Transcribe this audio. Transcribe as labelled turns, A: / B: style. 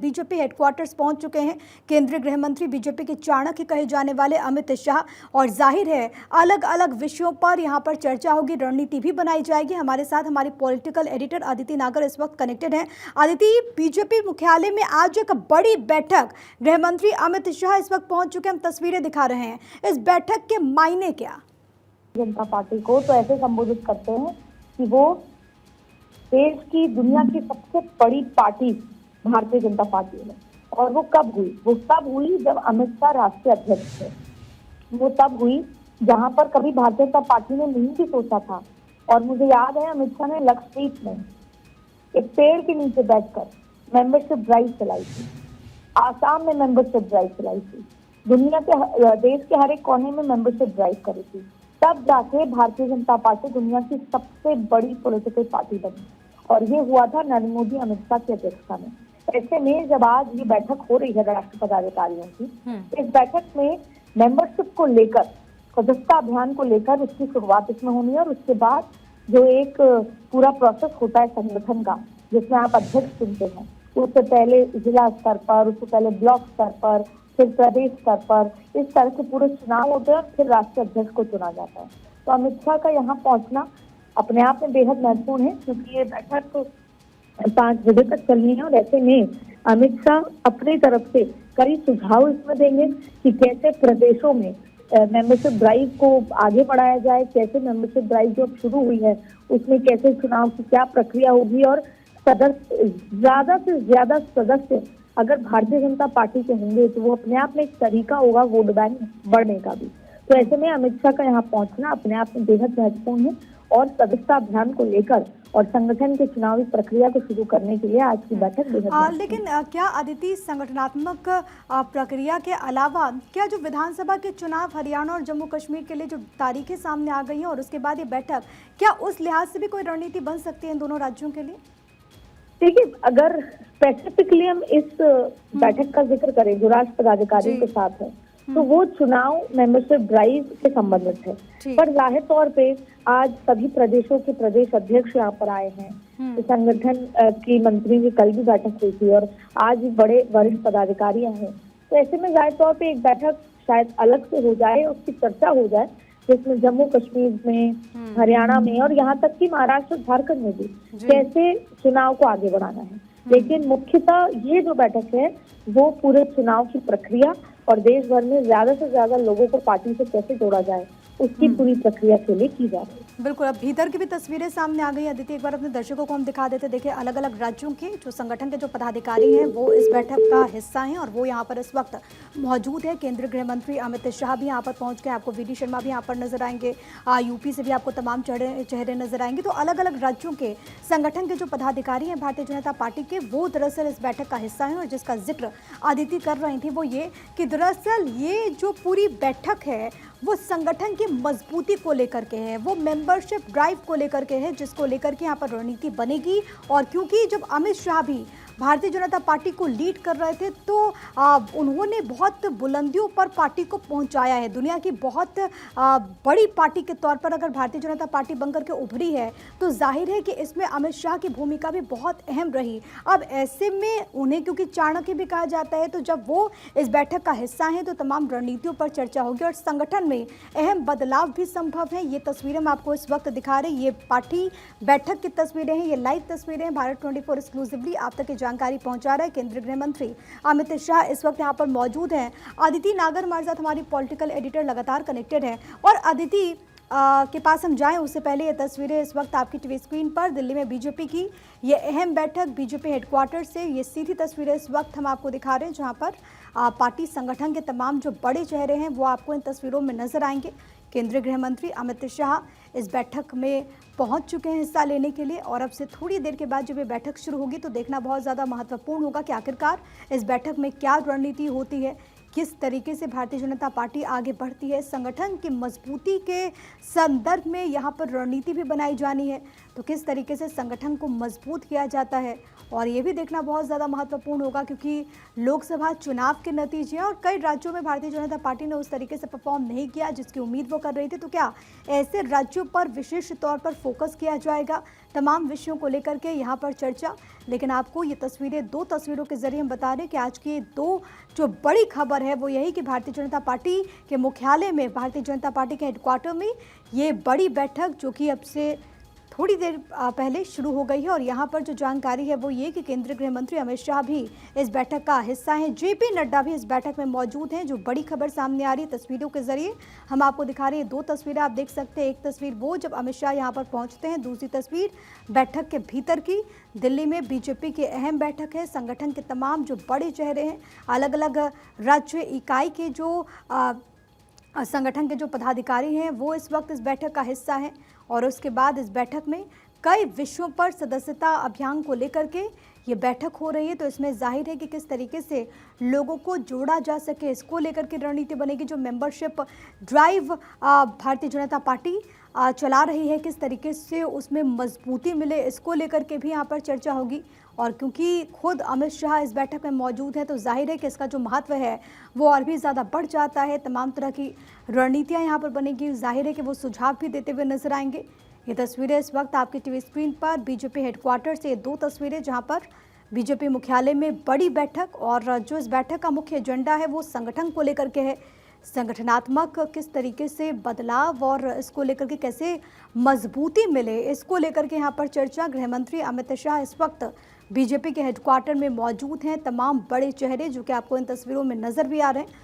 A: BJP headquarters पहुंच चुके हैं केंद्रीय गृह मंत्री, बीजेपी के चाणक्य कहे जाने वाले अमित शाह। और जाहिर है अलग अलग विषयों पर यहां पर चर्चा होगी, रणनीति भी बनाई जाएगी। हमारे साथ हमारी पॉलिटिकल एडिटर अदिति नागर इस वक्त कनेक्टेड हैं। अदिति, बीजेपी मुख्यालय में आज एक बड़ी बैठक, गृह मंत्री अमित शाह इस वक्त पहुंच चुके हैं, हम तस्वीरें दिखा रहे हैं। इस बैठक के मायने क्या?
B: जनता पार्टी को तो ऐसे संबोधित करते हैं कि वो देश की, दुनिया की सबसे बड़ी पार्टी भारतीय जनता पार्टी है। और वो कब हुई जब अमित शाह राष्ट्रीय अध्यक्ष थे। वो तब हुई जहां पर कभी भारतीय जनता पार्टी ने नहीं भी सोचा था। और मुझे याद है अमित शाह ने लक्षद्वीप में एक पेड़ के नीचे बैठकर मेंबरशिप ड्राइव चलाई थी, आसाम में मेंबरशिप ड्राइव चलाई थी, दुनिया के देश के हर एक कोने में मेंबरशिप ड्राइव करी थी। तब जाके भारतीय जनता पार्टी दुनिया की सबसे बड़ी पॉलिटिकल पार्टी बनी। और ये हुआ था नरेंद्र मोदी अमित शाह की अध्यक्षता में। ऐसे में जब आज ये बैठक हो रही है राष्ट्रीय पदाधिकारियों की, इस बैठक में मेंबरशिप को लेकर, सदस्यता अभियान को लेकर इसकी शुरुआत इसमें होनी है। और उसके बाद जो एक पूरा प्रोसेस होता है संगठन का, जिसमें आप अध्यक्ष चुनते हैं, उससे पहले जिला स्तर पर, उससे पहले ब्लॉक स्तर पर, फिर प्रदेश स्तर पर, इस तरह से पूरे चुनाव होते हैं और फिर राष्ट्रीय अध्यक्ष को चुना जाता है। तो अमित शाह का यहाँ पहुंचना अपने आप में बेहद महत्वपूर्ण है, क्योंकि ये बैठक 5 बजे तक चलनी है। और ऐसे में अमित शाह अपनी तरफ से कई सुझाव इसमें देंगे कि कैसे प्रदेशों में मेंबरशिप ड्राइव को आगे बढ़ाया जाए, कैसे मेंबरशिप ड्राइव जो शुरू हुई है उसमें कैसे चुनाव की क्या प्रक्रिया होगी, और सदस्य, ज्यादा से ज्यादा सदस्य अगर भारतीय जनता पार्टी के होंगे तो वो अपने आप में एक तरीका होगा वोट बैंक बढ़ने का भी। तो ऐसे में अमित शाह का यहाँ पहुंचना अपने आप में बेहद महत्वपूर्ण है। और सदस्यता अभियान को लेकर और संगठन की चुनावी प्रक्रिया को शुरू करने के लिए आज की बैठक बेहद
A: लेकिन क्या अदिति, संगठनात्मक प्रक्रिया के अलावा क्या जो विधानसभा के चुनाव हरियाणा और जम्मू कश्मीर के लिए जो तारीखें सामने आ गई हैं और उसके बाद ये बैठक, क्या उस लिहाज से भी कोई रणनीति बन सकती है इन दोनों राज्यों के लिए?
B: देखिए, अगर स्पेसिफिकली हम इस बैठक का जिक्र करें जो राष्ट्र पदाधिकारियों के साथ है, तो वो चुनाव मेंबरशिप ड्राइव से संबंधित है। पर जाहिर तौर पे आज सभी प्रदेशों के प्रदेश अध्यक्ष यहाँ पर आए हैं। तो संगठन की मंत्री की कल भी बैठक हुई थी और आज भी बड़े वरिष्ठ पदाधिकारी आए हैं। तो ऐसे में जाहिर तौर पे एक बैठक शायद अलग से हो जाए, उसकी चर्चा हो जाए, जिसमें जम्मू कश्मीर में, हरियाणा में और यहाँ तक कि महाराष्ट्र, झारखंड में भी कैसे चुनाव को आगे बढ़ाना है। लेकिन मुख्यतः ये जो बैठक है वो पूरे चुनाव की प्रक्रिया और देश भर में ज्यादा से ज्यादा लोगों को पार्टी से कैसे जोड़ा जाए उसकी पूरी प्रक्रिया के लिए की जा रही है।
A: बिल्कुल, अब भीतर की भी तस्वीरें सामने आ गई। अदिति, एक बार अपने दर्शकों को हम दिखा देते। देखिए, अलग अलग राज्यों के जो संगठन के जो पदाधिकारी हैं वो इस बैठक का हिस्सा हैं और वो यहाँ पर इस वक्त मौजूद है। केंद्रीय गृह मंत्री अमित शाह भी यहाँ पर पहुँच गए, आपको वी डी शर्मा भी यहाँ पर नजर आएंगे, यूपी से भी आपको तमाम चेहरे नजर आएंगे। तो अलग अलग राज्यों के संगठन के जो पदाधिकारी हैं भारतीय जनता पार्टी के, वो दरअसल इस बैठक का हिस्सा हैं। और जिसका जिक्र अदिति कर रही थी वो ये कि दरअसल ये जो पूरी बैठक है वो संगठन की मजबूती को लेकर के है, वो मेंबरशिप ड्राइव को लेकर के है, जिसको लेकर के यहाँ पर रणनीति बनेगी। और क्योंकि जब अमित शाह भी भारतीय जनता पार्टी को लीड कर रहे थे तो उन्होंने बहुत बुलंदियों पर पार्टी को पहुंचाया है। दुनिया की बहुत बड़ी पार्टी के तौर पर अगर भारतीय जनता पार्टी बनकर के उभरी है तो जाहिर है कि इसमें अमित शाह की भूमिका भी बहुत अहम रही। अब ऐसे में उन्हें क्योंकि चाणक्य भी कहा जाता है, तो जब वो इस बैठक का हिस्सा हैं तो तमाम रणनीतियों पर चर्चा होगी और संगठन में अहम बदलाव भी संभव है। ये तस्वीरें हम आपको इस वक्त दिखा रहे हैं, ये पार्टी बैठक की तस्वीरें हैं, ये लाइव तस्वीरें हैं। भारत 24 एक्सक्लूसिवली आप तक जानकारी पहुंचा रहा है केंद्रीय गृह मंत्री अमित शाह इस वक्त यहां पर मौजूद हैं। अदिति नागर हमारे साथ, हमारी पॉलिटिकल एडिटर, लगातार कनेक्टेड है। और अदिति के पास हम जाएं उससे पहले ये तस्वीरें इस वक्त आपकी टीवी स्क्रीन पर, दिल्ली में बीजेपी की ये अहम बैठक, बीजेपी हेडक्वार्टर से ये सीधी तस्वीरें इस वक्त हम आपको दिखा रहे हैं, जहां पर पार्टी संगठन के तमाम जो बड़े चेहरे हैं वो आपको इन तस्वीरों में नजर आएंगे। केंद्रीय गृह मंत्री अमित शाह इस बैठक में पहुंच चुके हैं हिस्सा लेने के लिए। और अब से थोड़ी देर के बाद जब ये बैठक शुरू होगी तो देखना बहुत ज़्यादा महत्वपूर्ण होगा कि आखिरकार इस बैठक में क्या रणनीति होती है, किस तरीके से भारतीय जनता पार्टी आगे बढ़ती है। संगठन की मजबूती के संदर्भ में यहाँ पर रणनीति भी बनाई जानी है। तो किस तरीके से संगठन को मजबूत किया जाता है। और ये भी देखना बहुत ज़्यादा महत्वपूर्ण होगा क्योंकि लोकसभा चुनाव के नतीजे और कई राज्यों में भारतीय जनता पार्टी ने उस तरीके से परफॉर्म नहीं किया जिसकी उम्मीद वो कर रही थी। तो क्या ऐसे राज्यों पर विशेष तौर पर फोकस किया जाएगा, तमाम विषयों को लेकर के यहाँ पर चर्चा। लेकिन आपको ये तस्वीरें, 2 तस्वीरों के जरिए हम बता रहे हैं कि आज की 2 जो बड़ी खबर है वो यही कि भारतीय जनता पार्टी के मुख्यालय में, भारतीय जनता पार्टी के हेडक्वार्टर में ये बड़ी बैठक जो कि अब से थोड़ी देर पहले शुरू हो गई है। और यहाँ पर जो जानकारी है वो ये कि केंद्रीय गृह मंत्री अमित शाह भी इस बैठक का हिस्सा हैं, जेपी नड्डा भी इस बैठक में मौजूद हैं। जो बड़ी खबर सामने आ रही है तस्वीरों के जरिए हम आपको दिखा रहे हैं। 2 तस्वीरें आप देख सकते हैं। एक तस्वीर वो जब अमित शाह यहाँ पर पहुँचते हैं, दूसरी तस्वीर बैठक के भीतर की। दिल्ली में बीजेपी की अहम बैठक है। संगठन के तमाम जो बड़े चेहरे हैं, अलग अलग राज्य इकाई के जो संगठन के जो पदाधिकारी हैं वो इस वक्त इस बैठक का हिस्सा हैं। और उसके बाद इस बैठक में कई विषयों पर सदस्यता अभियान को लेकर के ये बैठक हो रही है। तो इसमें जाहिर है कि किस तरीके से लोगों को जोड़ा जा सके, इसको लेकर के रणनीति बनेगी। जो membership drive Bharatiya Janata party चला रही है, किस तरीके से उसमें मजबूती मिले, इसको लेकर के भी यहाँ पर चर्चा होगी। और क्योंकि खुद अमित शाह इस बैठक में मौजूद है तो जाहिर है कि इसका जो महत्व है वो और भी ज़्यादा बढ़ जाता है। तमाम तरह की रणनीतियाँ यहाँ पर बनेगी। जाहिर है कि वो सुझाव भी देते हुए नजर आएंगे। ये तस्वीरें इस वक्त आपकी टीवी स्क्रीन पर बीजेपी हेडक्वार्टर से 2 तस्वीरें जहाँ पर बीजेपी मुख्यालय में बड़ी बैठक, और जो इस बैठक का मुख्य एजेंडा है वो संगठन को लेकर के है। संगठनात्मक किस तरीके से बदलाव और इसको लेकर के कैसे मजबूती मिले, इसको लेकर के यहाँ पर चर्चा। गृह मंत्री अमित शाह इस वक्त बीजेपी के हेडक्वार्टर में मौजूद हैं। तमाम बड़े चेहरे जो कि आपको इन तस्वीरों में नजर भी आ रहे हैं